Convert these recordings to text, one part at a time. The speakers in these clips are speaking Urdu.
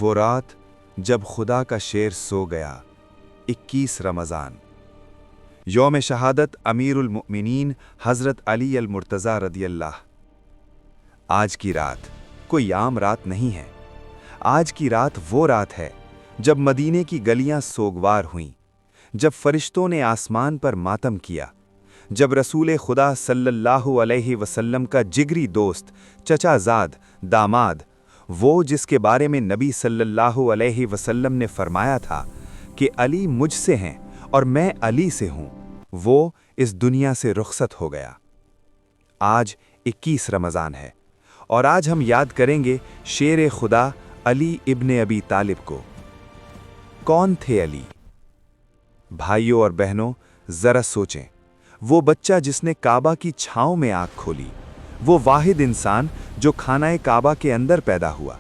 وہ رات جب خدا کا شیر سو گیا 21 رمضان یوم شہادت امیر المؤمنین حضرت علی المرتضیٰ رضی اللہ۔ آج کی رات کوئی عام رات نہیں ہے۔ آج کی رات وہ رات ہے جب مدینے کی گلیاں سوگوار ہوئیں، جب فرشتوں نے آسمان پر ماتم کیا، جب رسول خدا صلی اللہ علیہ وسلم کا جگری دوست، چچا زاد، داماد، وہ جس کے بارے میں نبی صلی اللہ علیہ وسلم نے فرمایا تھا کہ علی مجھ سے ہیں اور میں علی سے ہوں، وہ اس دنیا سے رخصت ہو گیا۔ آج 21 رمضان ہے اور آج ہم یاد کریں گے شیر خدا علی ابن ابی طالب کو۔ کون تھے علی؟ بھائیوں اور بہنوں، ذرا سوچیں، وہ بچہ جس نے کعبہ کی چھاؤں میں آنکھ کھولی، وہ واحد انسان جو خانہ کعبہ کے اندر پیدا ہوا۔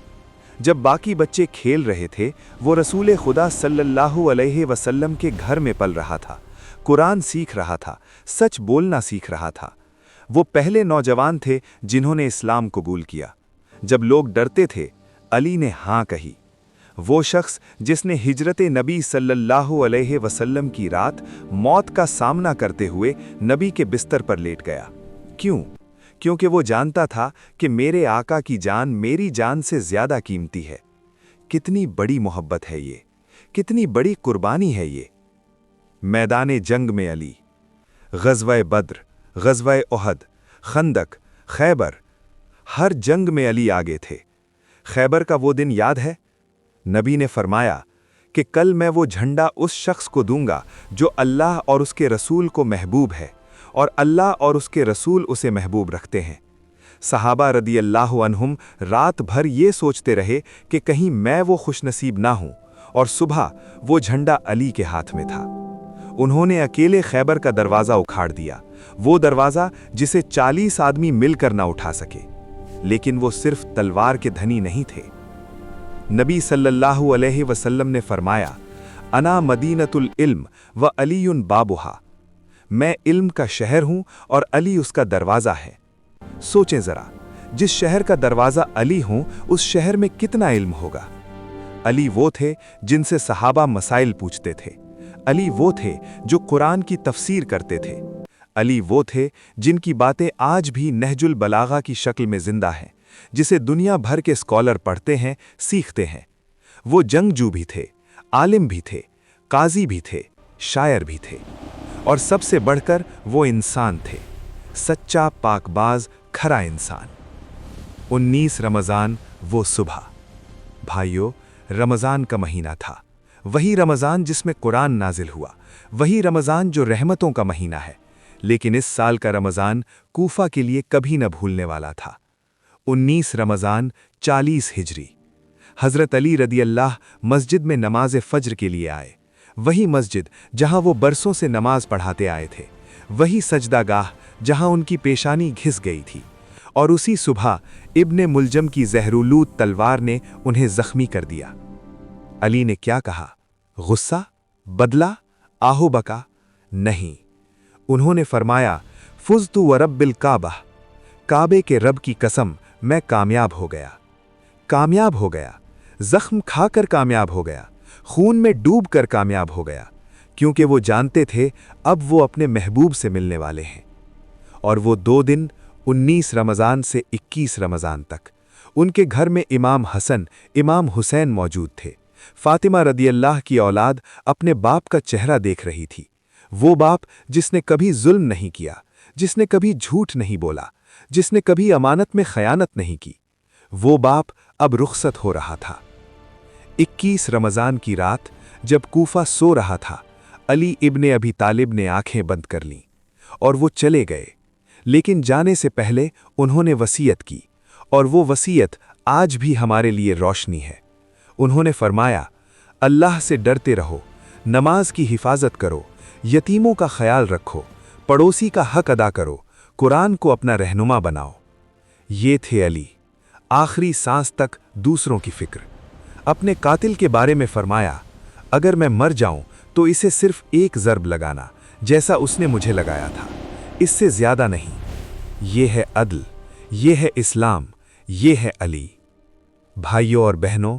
جب باقی بچے کھیل رہے تھے، وہ رسول خدا صلی اللہ علیہ وسلم کے گھر میں پل رہا تھا، قرآن سیکھ رہا تھا، سچ بولنا سیکھ رہا تھا۔ وہ پہلے نوجوان تھے جنہوں نے اسلام قبول کیا۔ جب لوگ ڈرتے تھے، علی نے ہاں کہی۔ وہ شخص جس نے ہجرت نبی صلی اللہ علیہ وسلم کی رات موت کا سامنا کرتے ہوئے نبی کے بستر پر لیٹ گیا۔ کیوں؟ کیونکہ وہ جانتا تھا کہ میرے آقا کی جان میری جان سے زیادہ قیمتی ہے۔ کتنی بڑی محبت ہے یہ، کتنی بڑی قربانی ہے یہ۔ میدان جنگ میں علی، غزوہ بدر، غزوہ احد، خندق، خیبر، ہر جنگ میں علی آگے تھے۔ خیبر کا وہ دن یاد ہے؟ نبی نے فرمایا کہ کل میں وہ جھنڈا اس شخص کو دوں گا جو اللہ اور اس کے رسول کو محبوب ہے، اور اللہ اور اس کے رسول اسے محبوب رکھتے ہیں۔ صحابہ رضی اللہ عنہم رات بھر یہ سوچتے رہے کہ کہیں میں وہ خوش نصیب نہ ہوں، اور صبح وہ جھنڈا علی کے ہاتھ میں تھا۔ انہوں نے اکیلے خیبر کا دروازہ اکھاڑ دیا، وہ دروازہ جسے 40 آدمی مل کر نہ اٹھا سکے۔ لیکن وہ صرف تلوار کے دھنی نہیں تھے۔ نبی صلی اللہ علیہ وسلم نے فرمایا، انا مدینۃ العلم و علی بابھا، میں علم کا شہر ہوں اور علی اس کا دروازہ ہے۔ سوچیں ذرا، جس شہر کا دروازہ علی ہوں اس شہر میں کتنا علم ہوگا۔ علی وہ تھے جن سے صحابہ مسائل پوچھتے تھے، علی وہ تھے جو قرآن کی تفسیر کرتے تھے، علی وہ تھے جن کی باتیں آج بھی نہج البلاغہ کی شکل میں زندہ ہیں، جسے دنیا بھر کے اسکالر پڑھتے ہیں، سیکھتے ہیں۔ وہ جنگجو بھی تھے، عالم بھی تھے، قاضی بھی تھے، شاعر بھی تھے، اور سب سے بڑھ کر وہ انسان تھے، سچا پاک باز کھرا انسان۔ 19 رمضان وہ صبح۔ بھائیو، رمضان کا مہینہ تھا، وہی رمضان جس میں قرآن نازل ہوا، وہی رمضان جو رحمتوں کا مہینہ ہے۔ لیکن اس سال کا رمضان کوفہ کے لیے کبھی نہ بھولنے والا تھا۔ 19 رمضان 40 ہجری۔ حضرت علی رضی اللہ مسجد میں نماز فجر کے لیے آئے، وہی مسجد جہاں وہ برسوں سے نماز پڑھاتے آئے تھے، وہی سجدہ گاہ جہاں ان کی پیشانی گھس گئی تھی، اور اسی صبح ابن ملجم کی زہرالود تلوار نے انہیں زخمی کر دیا۔ علی نے کیا کہا؟ غصہ؟ بدلہ؟ آہو بکا؟ نہیں، انہوں نے فرمایا، فزت ورب الکعبہ، کعبے کے رب کی قسم میں کامیاب ہو گیا، کامیاب ہو گیا، زخم کھا کر کامیاب ہو گیا، خون میں ڈوب کر کامیاب ہو گیا، کیونکہ وہ جانتے تھے اب وہ اپنے محبوب سے ملنے والے ہیں۔ اور وہ 2 دن 19 رمضان سے 21 رمضان تک ان کے گھر میں امام حسن، امام حسین موجود تھے۔ فاطمہ رضی اللہ کی اولاد اپنے باپ کا چہرہ دیکھ رہی تھی، وہ باپ جس نے کبھی ظلم نہیں کیا، جس نے کبھی جھوٹ نہیں بولا، جس نے کبھی امانت میں خیانت نہیں کی۔ وہ باپ اب رخصت ہو رہا تھا۔ 21 رمضان کی رات جب کوفہ سو رہا تھا، علی ابن ابی طالب نے آنکھیں بند کر لیں اور وہ چلے گئے۔ لیکن جانے سے پہلے انہوں نے وصیت کی، اور وہ وصیت آج بھی ہمارے لیے روشنی ہے۔ انہوں نے فرمایا، اللہ سے ڈرتے رہو، نماز کی حفاظت کرو، یتیموں کا خیال رکھو، پڑوسی کا حق ادا کرو، قرآن کو اپنا رہنما بناؤ۔ یہ تھے علی، آخری سانس تک دوسروں کی فکر۔ اپنے قاتل کے بارے میں فرمایا، اگر میں مر جاؤں تو اسے صرف ایک ضرب لگانا جیسا اس نے مجھے لگایا تھا، اس سے زیادہ نہیں۔ یہ ہے عدل، یہ ہے اسلام، یہ ہے علی۔ بھائیوں اور بہنوں،